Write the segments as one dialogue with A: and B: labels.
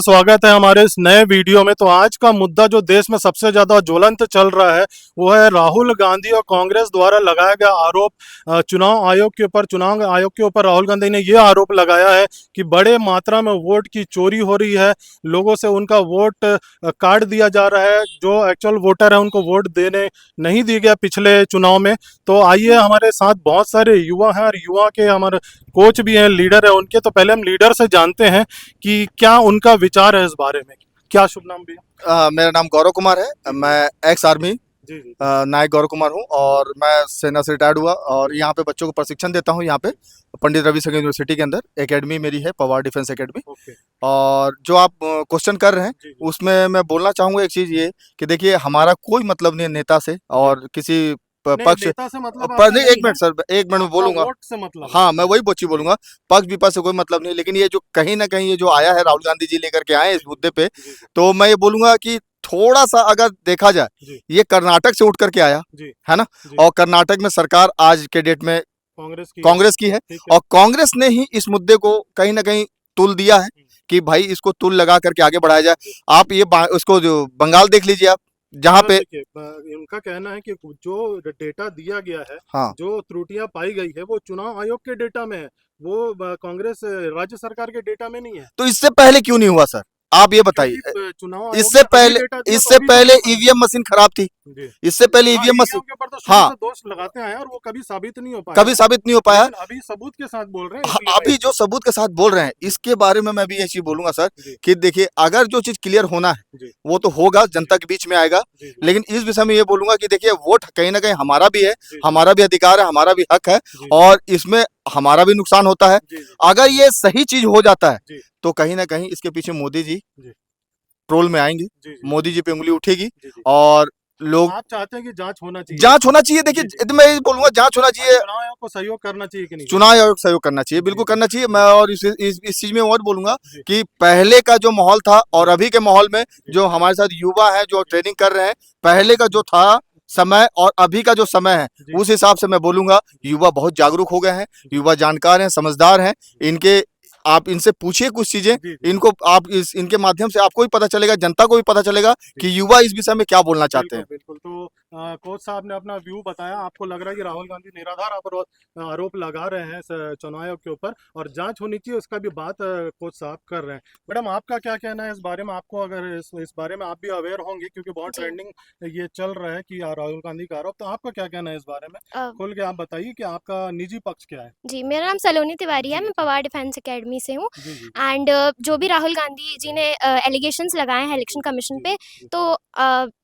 A: स्वागत है हमारे इस नए वीडियो में। तो आज का मुद्दा जो देश में सबसे ज्यादा ज्वलंत चल रहा है वो है राहुल गांधी और कांग्रेस द्वारा लगाया गया आरोप। चुनाव आयोग के ऊपर राहुल गांधी ने ये आरोप लगाया है कि बड़े मात्रा में वोट की चोरी हो रही है, लोगों से उनका वोट काट दिया जा रहा है, जो एक्चुअल वोटर है उनको वोट देने नहीं दिया गया पिछले चुनाव में। तो आइए, हमारे साथ बहुत सारे युवा हैं और युवा के हमारे कोच भी हैं, लीडर है उनके। तो पहले हम लीडर से जानते हैं कि क्या उनका विचार है इस बारे में। क्या शुभ नाम भैया?
B: मेरा नाम गौरव कुमार है। मैं एक्स आर्मी
A: जी जी
B: नायक गौरव कुमार हूँ और मैं सेना से रिटायर्ड हुआ और यहाँ पे बच्चों को प्रशिक्षण देता हूँ। यहाँ पे पंडित रविशंकर यूनिवर्सिटी के अंदर एकेडमी मेरी है, पवार डिफेंस एकेडमी।
A: ओके
B: और जो आप क्वेश्चन कर रहे हैं
A: जी जी
B: उसमें मैं बोलना चाहूँगा एक चीज़ ये कि देखिए, हमारा कोई मतलब नहीं है नेता से और किसी
A: नहीं,
B: पक्ष
A: नेता से मतलब
B: पर
A: आपका
B: नहीं।
A: नहीं
B: एक मिनट
A: है,
B: सर, एक मिनट में
A: आपका
B: बोलूंगा।
A: वोट से मतलब है।
B: हाँ, मैं वही बोची
A: जी
B: बोलूंगा। पक्ष विपक्ष से कोई मतलब नहीं, लेकिन ये जो कहीं ना कहीं ये जो आया है, राहुल गांधी जी लेकर के आए इस मुद्दे पे,
A: जी
B: तो मैं ये बोलूंगा कि थोड़ा सा अगर देखा जाए,
A: जी
B: ये कर्नाटक से उठ करके आया
A: जी
B: है ना।
A: जी
B: और कर्नाटक में सरकार आज के डेट में
A: कांग्रेस की है।
B: कांग्रेस की है
A: ठीक है।
B: और कांग्रेस ने ही इस मुद्दे को कहीं ना कहीं तुल दिया है कि भाई इसको तुल लगा करके आगे बढ़ाया जाए।
A: जी।
B: आप ये उसको जो बंगाल देख लीजिए आप, जहाँ
A: बंगाल
B: पे
A: देखिए, इनका कहना है कि जो डेटा दिया गया है,
B: हाँ,
A: जो त्रुटियां पाई गई है, वो चुनाव आयोग के डेटा में है, वो कांग्रेस राज्य सरकार के डेटा में नहीं है।
B: तो इससे पहले क्यों नहीं हुआ सर? आप ये
A: क्योंकि
B: बताइए।
A: चुनाव आयोग ने अभी डेटा दिया तो
B: इससे
A: अभी
B: पहले
A: चोरी पड़ी।
B: ईवीएम मशीन खराब थी।
A: जी।
B: इससे पहले
A: हाँ,
B: ईवीएम
A: ईवीएम
B: मशीन,
A: के ऊपर तो शुरू
B: हाँ,
A: से दोष लगाते आए हैं और वो कभी साबित नहीं हो पाया
B: कभी
A: है।
B: साबित नहीं हो पाया।
A: लेकिन अभी सबूत के साथ बोल रहे हैं,
B: हाँ,
A: इसलिए मैं
B: अभी जो सबूत के साथ बोल रहे हैं इसके बारे में मैं भी ये चीज बोलूंगा सर
A: जी
B: कि देखिए, अगर जो चीज क्लियर होना है
A: जी
B: वो तो होगा, जनता के बीच में आएगा।
A: जी जी
B: लेकिन इस विषय में ये बोलूंगा कि देखिए, वोट कहीं ना कहीं हमारा भी है,
A: जी
B: हमारा भी अधिकार है, हमारा भी हक है
A: जी
B: और इसमें हमारा भी नुकसान होता है।
A: जी जी
B: अगर ये सही चीज हो जाता है
A: जी
B: तो कहीं ना कहीं इसके पीछे मोदी जी
A: जी
B: ट्रोल में आएंगे,
A: जी जी
B: मोदी जी पे उंगली उठेगी
A: जी जी।
B: और
A: तो
B: लोग,
A: आप चाहते हैं कि जांच होना चाहिए
B: जांच
A: इसकी?
B: होना चाहिए। देखिए,
A: जी जी।
B: मैं ये बोलूंगा जांच होना
A: और
B: चाहिए,
A: चुनाव आयोग को सहयोग करना चाहिए कि नहीं
B: चुनाव
A: करना
B: आयोग सहयोग करना चाहिए,
A: चाहिए? जी
B: बिल्कुल
A: जी
B: करना चाहिए। मैं
A: जी
B: और इस चीज में और बोलूंगा
A: जी
B: कि पहले का जो माहौल था और
A: जी
B: अभी के माहौल में,
A: जी
B: जो हमारे साथ युवा है जो
A: जी
B: ट्रेनिंग कर रहे हैं, पहले का जो था समय और अभी का जो समय है,
A: जी
B: उस हिसाब से मैं बोलूंगा युवा बहुत जागरूक हो गए हैं,
A: जी
B: युवा जानकार हैं, समझदार हैं। इनके आप इनसे पूछिए कुछ चीजें,
A: जी जी
B: इनको आप इनके माध्यम से आपको भी पता चलेगा, जनता को भी पता चलेगा
A: जी।
B: कि युवा इस विषय में क्या बोलना चाहते
A: बिल्कुल
B: हैं।
A: बिल्कुल। तो कोच साहब ने अपना व्यू बताया। आपको लग रहा है कि राहुल गांधी निराधार आरोप लगा रहे हैं चुनाव आयोग के ऊपर और जांच होनी चाहिए, उसका भी बात कोच साहब कर रहे हैं। मैडम, आपका क्या कहना है इस बारे में? आपको अगर इस बारे में आप भी अवेयर होंगे क्योंकि बहुत
C: जी
A: ट्रेंडिंग ये चल रहा है कि राहुल गांधी का आरोप, तो आपका क्या कहना है इस बारे में?
C: अ,
A: खोल के आप बताइए कि आपका निजी पक्ष क्या है।
C: जी, मेरा नाम सलोनी तिवारी है,
A: जी
C: मैं पवार डिफेंस एकेडमी से हूँ।
A: जी जी
C: एंड जो भी राहुल गांधी जी ने एलिगेशंस लगाए हैं
A: जी
C: इलेक्शन कमीशन
A: जी
C: पे,
A: जी
C: तो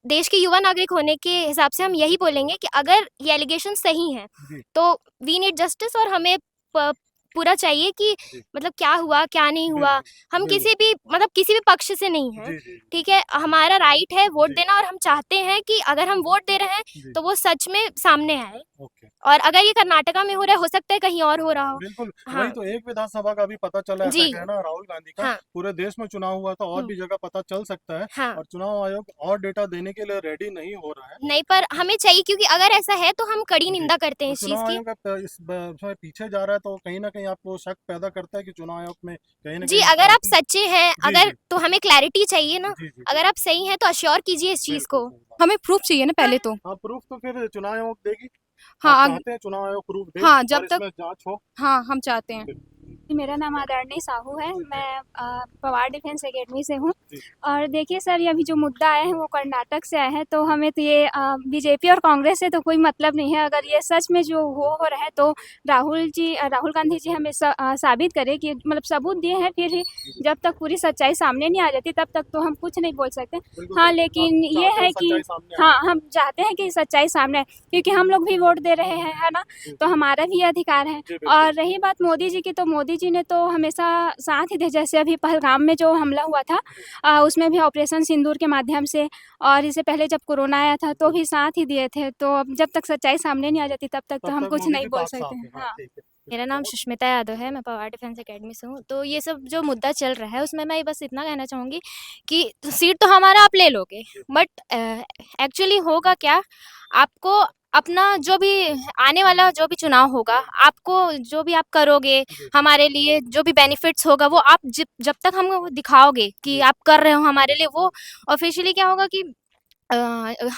C: देश के युवा नागरिक होने के हिसाब से हम यही बोलेंगे कि अगर ये एलिगेशन सही हैं,
A: जी
C: तो वी नीड जस्टिस और हमें प पूरा चाहिए कि
A: जी
C: मतलब क्या हुआ, क्या नहीं हुआ।
A: बिल्कुल
C: हम
A: बिल्कुल
C: किसी भी मतलब किसी भी पक्ष से नहीं हैं,
A: जी जी
C: ठीक है? हमारा राइट है वोट
A: जी
C: देना और हम चाहते हैं कि अगर हम वोट दे रहे हैं,
A: जी
C: तो वो सच में सामने आए।
A: ओके।
C: और अगर ये कर्नाटका में हो रहा है, हो सकता है कहीं और हो रहा हो।
A: बिल्कुल, वही
C: हाँ,
A: तो एक विधानसभा का भी पता चला, ऐसा
C: जी,
A: कहना है राहुल गांधी का।
C: हाँ,
A: पूरे देश में चुनाव हुआ तो और
C: हुँ,
A: भी जगह पता चल सकता है
C: हाँ।
A: और चुनाव आयोग और डेटा देने के लिए रेडी नहीं हो रहा है।
C: नहीं, पर हमें चाहिए क्योंकि अगर ऐसा है तो हम कड़ी
A: जी,
C: निंदा करते हैं
A: तो
C: इस चीज़
A: चुनाव
C: की।
A: आयोग अब इसमें पीछे जा रहा है, तो कहीं न कहीं आपको शक पैदा करता है कि चुनाव आयोग में कहीं न
C: जी,
A: कहीं
C: अगर आप
A: गलती।
C: सच्चे हैं,
A: जी,
C: अगर
A: जी।
C: तो हमें क्लैरिटी चाहिए ना।
A: जी, जी, जी।
C: अगर आप सही हैं तो अश्योर कीजिए इस चीज़
A: बिल्कुल,
C: को।
A: सही बात।
D: हमें प्रूफ चाहिए ना पहले तो।
A: हाँ, प्रूफ तो फिर चुनाव आयोग देगी। आप
D: हाँ,
A: चाहते हैं चुनाव आयोग प्रूफ दे
D: हाँ,
A: और
D: जब तक
A: इसमें जाँच हो?
D: हाँ, हम चाहते हैं।
A: बिल्कुल।
E: जी, मेरा नाम आदरणीय साहू है। मैं पवार डिफेंस एकेडमी से हूँ।
A: जी,
E: और देखिए सर, ये अभी जो मुद्दा आया है वो कर्नाटक से आया है, तो हमें तो ये बीजेपी और कांग्रेस से तो कोई मतलब नहीं है। अगर ये सच में जो हो रहा है तो राहुल गांधी जी हमें साबित करें कि मतलब सबूत दिए हैं, फिर भी
A: जी,
E: जब तक पूरी सच्चाई सामने नहीं आ जाती तब तक तो हम कुछ नहीं बोल सकते।
A: बिल्कुल,
E: हाँ,
A: बिल्कुल। आप
E: लेकिन ये
A: चाहते हैं
E: है कि
A: सच्चाई सामने आए।
E: हाँ, हम चाहते हैं कि सच्चाई सामने आए, क्योंकि हम लोग भी वोट दे रहे हैं, है ना?
A: जी,
E: तो हमारा भी अधिकार है।
A: जी, बिल्कुल।
E: और रही बात मोदी जी की, तो मोदी जी ने तो हमेशा साथ ही थे। जैसे अभी पहलगाम में जो हमला हुआ था, उसमें भी ऑपरेशन सिंदूर के माध्यम से, और इससे पहले जब कोरोना आया था तो भी साथ ही दिए थे। तो अब जब तक सच्चाई सामने नहीं आ जाती तब तक तो
A: तब
E: हम
A: तक
E: कुछ
A: मोदी
E: नहीं
A: जी
E: बोल
A: बात
E: सकते
A: साफ
E: हैं।
A: है। हाँ,
E: हाँ।
A: ठीक है।
C: मेरा नाम
A: और
C: सुष्मिता यादव है, मैं पवार डिफेंस एकेडमी से हूँ। तो ये सब जो मुद्दा चल रहा है उसमें मैं बस इतना कहना चाहूँगी कि सीट तो हमारा आप ले लोगे, बट एक्चुअली होगा क्या, आपको अपना जो भी आने वाला जो भी चुनाव होगा, आपको जो भी आप करोगे, हमारे लिए जो भी बेनिफिट्स होगा, वो आप जब तक हमको दिखाओगे कि आप कर रहे हो हमारे लिए, वो ऑफ़िशियली क्या होगा कि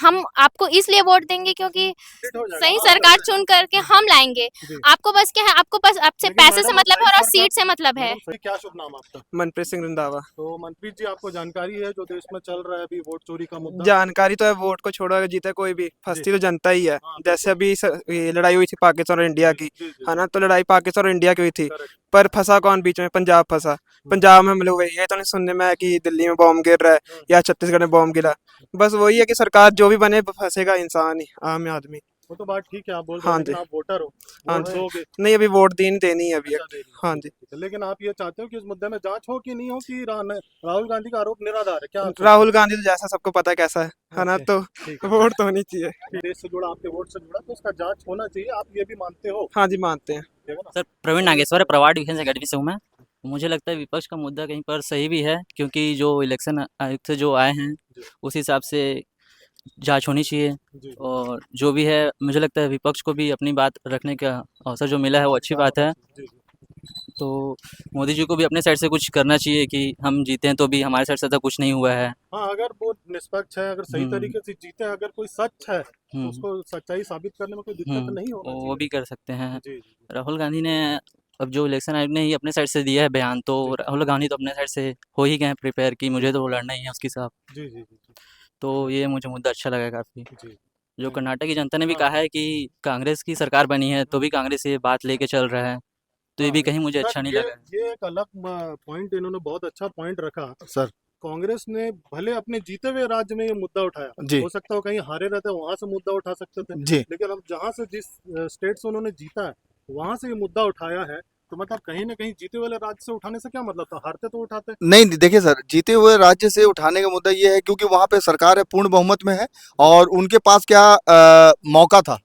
C: हम आपको इसलिए वोट देंगे क्योंकि
A: फिट हो जाएगा।
C: सही
A: हाँ,
C: सरकार
A: बस
C: चुन करके हम लाएँगे।
A: जी।
C: आपको बस क्या है, आपको बस आपसे
A: लेकिन
C: पैसे से
A: मैडम,
C: मतलब है और
A: सही
C: सीट से
A: सरकार
C: मतलब है।
A: मैडम, सही क्या शुभ नाम आपका?
F: मनप्रीत सिंह रंधावा।
A: तो मनप्रीत जी, आपको जानकारी है जो देश में चल रहा है अभी वोट चोरी का मुद्दा?
F: जानकारी तो है, वोट को छोड़ो अगर जीते कोई भी,
A: जी।
F: फंसती तो जनता ही है।
A: हाँ,
F: जैसे अभी ये लड़ाई हुई थी पाकिस्तान और इंडिया की,
A: जी, जी,
F: है ना, तो लड़ाई पाकिस्तान और इंडिया की हुई थी,
A: करेक्ट।
F: पर फंसा कौन बीच में? पंजाब फंसा। पंजाब में हम लोग ये तो नहीं सुनने में आया कि दिल्ली में बॉम्ब गिर रहा है या छत्तीसगढ़ में बॉम्ब गिरा। बस वही है कि सरकार जो भी बने, फंसेगा इंसान ही, आम आदमी।
A: वो तो बात ठीक है, आप बोल रहे
F: हाँ
A: हो, लेकिन
F: जी।
A: आप वोटर हो,
F: हाँ
A: वोट
F: जी।
A: दोगे।
F: नहीं, अभी वोट देनी है अभी।
A: अच्छा, दे रही हो।
F: हाँ जी।
A: ठीक है, लेकिन आप ये चाहते हो कि इस मुद्दे में जांच हो कि नहीं हो, कि राहुल गांधी का आरोप निराधार है, क्या आप सोचते
F: राहुल गांधी तो जैसा सबको पता है कैसा है ना,
A: ओके,
F: तो
A: ठीक है।
F: वोट तो होनी चाहिए।
A: हैं? देश से जुड़ा, आपके वोट से जुड़ा, तो उसका जांच होना चाहिए, आप ये भी मानते हो?
F: हाँ जी, मानते हैं।
A: ठीक है ना?
G: सर प्रवीण नागेश्वर है, प्रवार डिफेंस एकेडमी से हूँ मैं। मुझे लगता है विपक्ष का मुद्दा कहीं पर सही भी है, क्योंकि जो इलेक्शन आयुक्त से जो आए हैं
A: जी।
G: उस हिसाब से जांच होनी चाहिए।
A: जी।
G: और जो भी है, मुझे लगता है विपक्ष को भी अपनी बात रखने का अवसर जो मिला है वो अच्छी बात है।
A: जी, जी।
G: तो मोदी जी को भी अपने साइड से कुछ करना चाहिए कि हम जीते हैं तो भी हमारे साइड से ऐसा कुछ नहीं हुआ है।
A: हाँ, अगर वो निष्पक्ष है, अगर सही
G: हम्म।
A: तरीके से जीते, अगर कोई सच है, तो
G: हम्म।
A: उसको सच्चाई साबित करने में कोई दिक्कत नहीं होना
G: वो
A: चाहिए।
G: भी कर सकते हैं।
A: जी, जी, जी।
G: राहुल गांधी ने, अब जो इलेक्शन आयोग ने ही अपने साइड से दिया है बयान, तो
A: जी।
G: राहुल गांधी तो अपने साइड से हो ही गए हैं प्रिपेयर कि मुझे तो लड़ना ही है उसके साथ।
A: जी, जी, जी, जी।
G: तो ये मुझे मुद्दा अच्छा लगा काफ़ी।
A: जी।
G: जो कर्नाटक की जनता ने भी
A: हाँ।
G: कहा है कि कांग्रेस की सरकार बनी है तो भी कांग्रेस ये बात लेके चल रहा है, तो ये
A: हाँ,
G: भी कहीं मुझे
A: सर,
G: अच्छा नहीं
A: ये
G: लगा।
A: ये एक अलग पॉइंट, इन्होंने बहुत अच्छा पॉइंट रखा।
B: सर
A: कांग्रेस ने भले अपने जीते हुए राज्य में ये मुद्दा उठाया,
B: जी
A: हो सकता हो कहीं हारे रहते वहां से मुद्दा उठा सकते थे,
B: जी
A: लेकिन अब जहां से, जिस स्टेट से उन्होंने जीता है, वहां से ये मुद्दा उठाया है, तो मतलब कहीं ना कहीं जीते हुए राज्य से उठाने से क्या मतलब था? हारते तो उठाते।
B: नहीं देखिए सर, जीते हुए राज्य से उठाने का मुद्दा ये है क्योंकि वहां पे सरकार है, पूर्ण बहुमत में है, और उनके पास क्या मौका था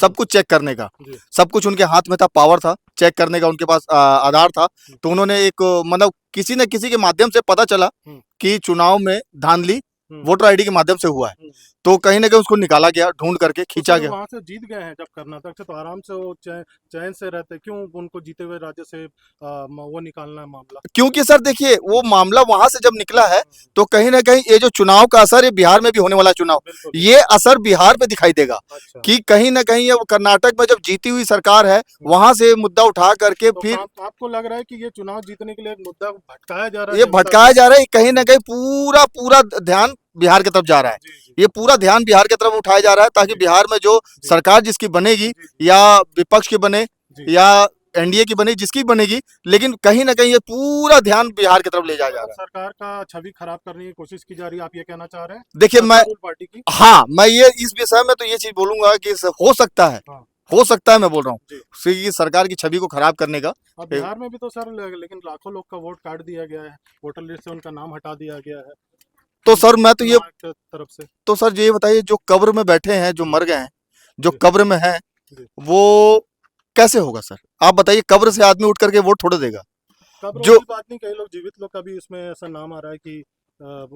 B: सब कुछ चेक करने का,
A: जी।
B: सब कुछ उनके हाथ में था, पावर था चेक करने का, उनके पास आधार था। तो उन्होंने एक मतलब किसी न किसी के माध्यम से पता चला
A: हम्म।
B: कि चुनाव में धांधली
A: हम्म।
B: वोटर आईडी के माध्यम से हुआ है,
A: हम्म।
B: तो कहीं ना कहीं उसको निकाला गया, ढूंढ करके
A: तो
B: खींचा
A: सर,
B: गया।
A: वहां से जीत गए हैं जब कर्नाटक से, तो आराम से वो चैन से रहते, क्यों उनको जीते हुए राज्य से वो निकालना है मामला?
B: क्योंकि सर देखिए, वो मामला वहां से जब निकला है, तो कहीं ना कहीं ये जो चुनाव का असर है, बिहार में भी होने वाला चुनाव,
A: बिल्कुल।
B: ये असर बिहार में दिखाई देगा
A: अच्छा,
B: कि कहीं ना कहीं ये कर्नाटक में जब जीती हुई सरकार है, वहां से मुद्दा उठा करके
A: तो
B: फिर
A: आपको लग रहा है कि ये चुनाव जीतने के लिए एक मुद्दा भटकाया जा रहा है
B: ये
A: जनता
B: भटकाया
A: को?
B: जा रहा है, कहीं ना कहीं पूरा पूरा ध्यान बिहार की तरफ जा रहा है।
A: जी, जी,
B: ये पूरा ध्यान बिहार की तरफ उठाया जा रहा है, ताकि बिहार में जो सरकार जिसकी बनेगी, या विपक्ष की बने
A: जी।
B: या एनडीए की बने, जिसकी बनेगी, लेकिन कहीं ना कहीं ये पूरा ध्यान बिहार की तरफ ले जाया जा
A: मतलब
B: रहा है।
A: सरकार का छवि खराब करने की कोशिश की जा रही है, आप ये कहना चाह रहे हैं?
B: देखिए मैं,
A: सत्तारूढ़ पार्टी की।
B: हाँ, मैं ये इस विषय में तो ये चीज बोलूंगा कि हो सकता है,
A: हाँ।
B: हो सकता है, मैं बोल रहा हूँ
A: जी।
B: कि सरकार की छवि को खराब करने का।
A: अब बिहार में भी तो सर, लेकिन लाखों लोग का वोट काट दिया गया है, वोटर लिस्ट से उनका नाम हटा दिया गया है,
B: तो सर मैं तो ये,
A: चुनाव आयोग की तरफ से।
B: तो सर ये बताइए, जो कब्र में बैठे हैं, जो मर गए हैं, जो
A: जी।
B: कब्र में हैं,
A: जी।
B: वो कैसे होगा सर? आप बताइए, कब्र से आदमी उठ करके वोट थोड़े देगा।
A: कब्र
B: जो-
A: वाली बात नहीं, कई लोग जीवित लोग का भी इसमें ऐसा नाम आ रहा है कि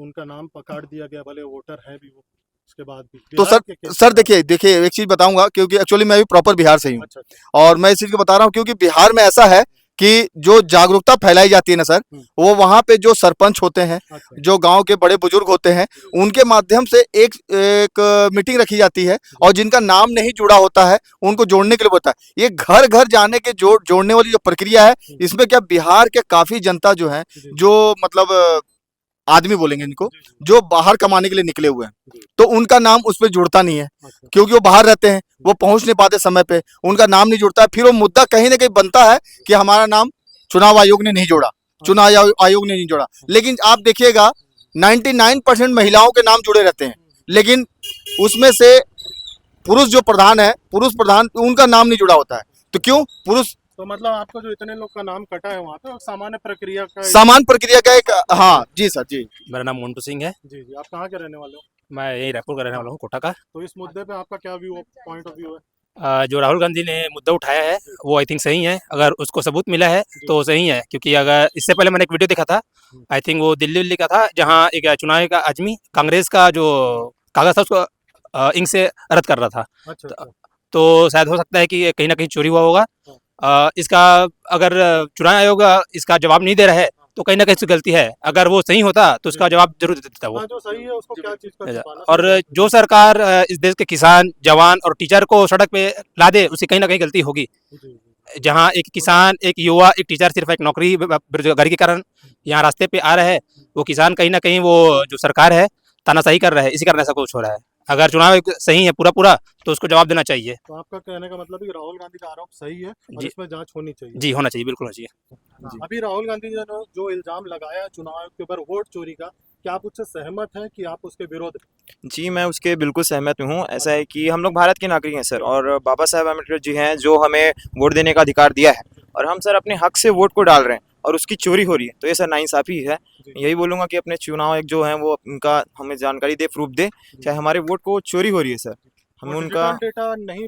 A: उनका नाम काट दिया गया, भले वोटर है भी वो, उसके बाद भी।
B: तो
A: बिहार के केस
B: सर
A: में-
B: देखिए एक चीज बताऊंगा, क्योंकि एक्चुअली मैं भी प्रॉपर बिहार से ही हूँ,
A: अच्छा, अच्छा।
B: और मैं इस चीज को बता रहा हूँ क्योंकि बिहार में ऐसा है कि जो जागरूकता फैलाई जाती है ना सर, वो वहाँ पे जो सरपंच होते हैं,
A: अच्छा।
B: जो गांव के बड़े बुजुर्ग होते हैं, उनके माध्यम से एक मीटिंग रखी जाती है, और जिनका नाम नहीं जुड़ा होता है उनको जोड़ने के लिए होता है। ये घर घर जाने के जोड़ने वाली जो प्रक्रिया है, इसमें क्या बिहार के काफी जनता जो है,
A: जी।
B: जो मतलब आदमी बोलेंगे इनको,
A: जी, जी।
B: जो बाहर कमाने के लिए निकले हुए हैं,
A: जी।
B: तो उनका नाम उस पर जुड़ता नहीं है,
A: अच्छा।
B: क्योंकि वो बाहर रहते हैं, वो पहुंच नहीं पाते समय पे, उनका नाम नहीं जुड़ता है। फिर वो मुद्दा कहीं ना कहीं बनता है कि हमारा नाम चुनाव आयोग ने नहीं जोड़ा, चुनाव आयोग ने नहीं जोड़ा। लेकिन आप देखिएगा 99% महिलाओं के नाम जुड़े रहते हैं, लेकिन उसमें से पुरुष जो प्रधान है, पुरुष प्रधान, उनका नाम नहीं जुड़ा होता है। तो क्यों? पुरुष
A: तो मतलब आपको जो इतने लोग का नाम कटा है वहाँ पे, वो सामान्य प्रक्रिया का
B: समान प्रक्रिया का एक, हाँ जी सर जी।
H: मेरा नाम मोन्टू सिंह है।
A: जी, जी। आप कहाँ के रहने वाले हो?
H: मैं यही रायपुर का रहने वाला हूँ, कोटा का।
A: तो इस मुद्दे पे आपका क्या व्यू, पॉइंट ऑफ व्यू है?
H: जो राहुल गांधी ने मुद्दा उठाया है वो आई थिंक सही है, अगर उसको सबूत मिला है तो सही है, क्योंकि अगर इससे पहले मैंने एक वीडियो देखा था, आई थिंक वो दिल्ली का था, जहाँ एक चुनाव का आदमी कांग्रेस का जो कागज था उसको इंक से रद्द कर रहा था।
A: अच्छा अच्छा।
H: तो शायद हो सकता है कि ये कहीं ना कहीं चोरी हुआ होगा। इसका अगर चुनाव आयोग इसका जवाब नहीं दे रहा है तो कहीं ना कहीं इसकी गलती है। अगर वो सही होता तो उसका जवाब जरूर दे देता वो।
A: हाँ, जो सही है उसको क्या चीज का छुपाना,
H: और
A: सही बात है।
H: जो सरकार इस देश के किसान, जवान और टीचर को सड़क पे ला दे, उसकी कहीं ना कहीं गलती होगी।
A: जी, जी।
H: जहाँ एक किसान, एक युवा, एक टीचर सिर्फ एक नौकरी बेरोजगारी के कारण यहाँ रास्ते पे आ रहा है, वो किसान कहीं ना कहीं वो जो सरकार है तानाशाही कर रहा है, इसी कारण ऐसा कुछ हो रहा है। अगर चुनाव एक सही है पूरा पूरा तो उसको जवाब देना चाहिए।
A: तो आपका कहने का मतलब है कि राहुल गांधी का आरोप सही है और
H: जी।
A: इसमें जांच होनी चाहिए।
H: जी, होना चाहिए, बिल्कुल होना चाहिए। जी।
A: अभी राहुल गांधी ने जो इल्जाम लगाया चुनाव आयोग के ऊपर वोट चोरी का, क्या आप उससे सहमत हैं कि आप उसके विरोध हैं?
I: जी, मैं उसके बिल्कुल सहमत हूँ। ऐसा है कि हम लोग भारत के नागरिक हैं सर, और बाबा साहेब अम्बेडकर जी हैं जो हमें वोट देने का अधिकार दिया है, और हम सर अपने हक से वोट को डाल रहे हैं और उसकी चोरी हो रही है, तो ये सर नाइंसाफ़ी है। यही बोलूँगा कि अपने चुनाव आयोग जो हैं वो उनका हमें जानकारी दे, प्रूफ दे, चाहे हमारे वोट को चोरी हो रही है सर, हमें
A: और
I: उनका।
A: डिजिटल डेटा नहीं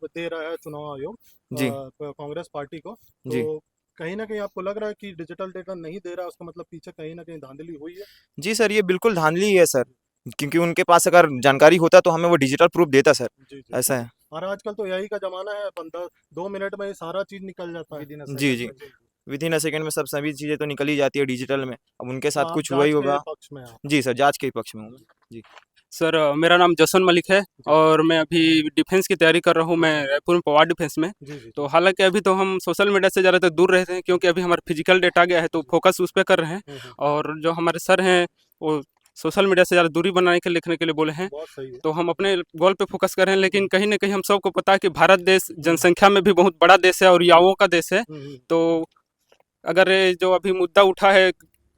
A: दे रहा है चुनाव आयोग
I: जी।
A: कांग्रेस पार्टी को,
I: जी।
A: तो कहीं ना कहीं आपको लग रहा है कि डिजिटल डेटा नहीं दे रहा है, उसका मतलब पीछे कहीं ना कहीं धांधली हुई है?
I: जी सर, ये बिल्कुल धांधली है सर, क्योंकि उनके पास अगर जानकारी होता तो हमें वो डिजिटल प्रूफ देता सर,
A: जी जी।
I: ऐसा है।
A: और आजकल तो यही का जमाना है, बंदा 2 मिनट में ये सारा चीज निकल जाता है।
I: जी, जी। विदिन अ सेकंड में सब सभी चीज़ें तो निकल ही जाती है डिजिटल में। अब उनके
A: तो
I: साथ
A: आप
I: कुछ हुआ ही
A: जांच के
I: होगा।
A: पक्ष में आप?
I: जी सर, जाँच के ही पक्ष में हूँ। जी।
J: सर मेरा नाम जसवंत मलिक है और मैं अभी डिफेंस की तैयारी कर रहा हूँ, मैं रायपुर में पवार डिफेंस में।
A: जी जी।
J: तो हालांकि अभी तो हम सोशल मीडिया से ज़्यादातर दूर रहते हैं क्योंकि अभी हमारा फिजिकल डेटा आ गया है, तो फोकस उस पर कर रहे हैं। और जो हमारे सर हैं वो सोशल मीडिया से ज़्यादा दूरी बनाने के लिखने के लिए बोले हैं,
A: बहुत सही है।
J: तो हम अपने गोल पे फोकस कर रहे हैं। लेकिन कहीं ना कहीं हम सबको पता है कि भारत देश जनसंख्या में भी बहुत बड़ा देश है और युवाओं का देश है। तो अगर ये जो अभी मुद्दा उठा है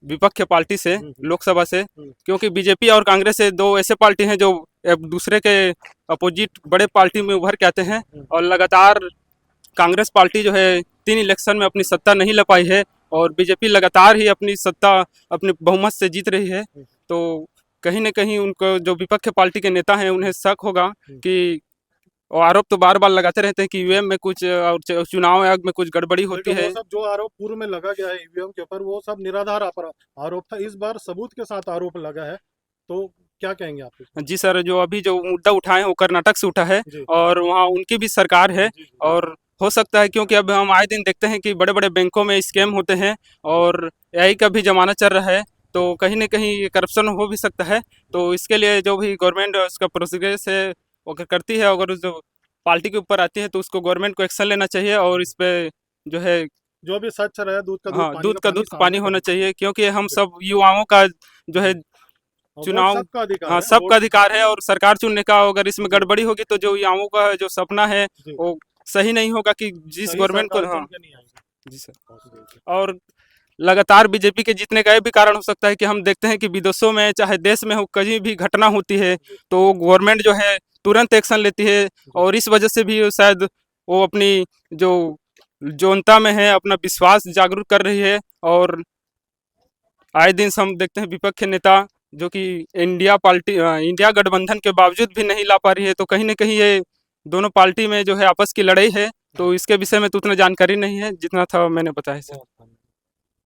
J: विपक्ष पार्टी से, लोकसभा से, क्योंकि बीजेपी और कांग्रेस से दो ऐसे पार्टी हैं जो एक दूसरे के अपोजिट बड़े पार्टी में उभर के आते हैं, और लगातार कांग्रेस पार्टी जो है 3 इलेक्शन में अपनी सत्ता नहीं ला पाई है और बीजेपी लगातार ही अपनी सत्ता अपने बहुमत से जीत रही है। तो कहीं ना कहीं उनको जो विपक्ष पार्टी के नेता हैं उन्हें शक होगा कि, और आरोप तो बार बार लगाते रहते हैं कि ईवीएम में कुछ और चुनाव आयोग में कुछ गड़बड़ी होती
A: लेकिन
J: है।
A: वो सब जो आरोप पूर्व में लगा गया है ईवीएम के ऊपर, वो सब निराधार आरोप था। इस बार सबूत के साथ आरोप लगा है, तो क्या कहेंगे आप इस पर?
J: जी सर, जो अभी जो मुद्दा उठाए हैं वो कर्नाटक से उठा है
A: जी।
J: और वहाँ उनकी भी सरकार है।
A: जी, जी।
J: और हो सकता है क्योंकि अब हम आए दिन देखते हैं कि बड़े बड़े बैंकों में स्कैम होते हैं और एआई का भी जमाना चल रहा है, तो कहीं ना कहीं ये करप्शन हो भी सकता है। तो इसके लिए जो भी गवर्नमेंट उसका प्रोसीजर है वो अगर करती है, अगर उस जो पार्टी के ऊपर आती है तो उसको गवर्नमेंट को एक्शन लेना चाहिए और इस पे जो है,
A: जो भी सच रहे, दूध का दूध,
J: हाँ, दूध का दूध
A: साबित
J: पानी होना
A: करना
J: चाहिए, क्योंकि हम सब युवाओं का जो है
A: और वोट
J: चुनाव,
A: सबका अधिकार
J: हाँ,
A: है,
J: सबका
A: वोट
J: अधिकार है और सरकार चुनने का। अगर इसमें गड़बड़ी होगी तो जो युवाओं का जो सपना है
A: जी।
J: वो सही नहीं होगा कि जिस
A: सही
J: गवर्नमेंट को,
A: सरकार
J: हाँ
A: चुन के नहीं आएगी।
J: जी सर।
A: जी, जी।
J: और लगातार बीजेपी के जीतने का ये भी कारण हो सकता है कि हम देखते हैं कि विदेशों में चाहे देश में हो, कहीं भी घटना होती है तो गवर्नमेंट जो है तुरंत एक्शन लेती है, और इस वजह से भी शायद वो अपनी जो जनता में है अपना विश्वास जागरूक कर रही है। और आए दिन हम देखते हैं विपक्ष के नेता जो कि इंडिया गठबंधन के बावजूद भी नहीं ला पा रही है, तो कहीं ना कहीं ये दोनों पार्टी में जो है आपस की लड़ाई है। तो इसके विषय में तो उतना जानकारी नहीं है जितना था मैंने बताया सर।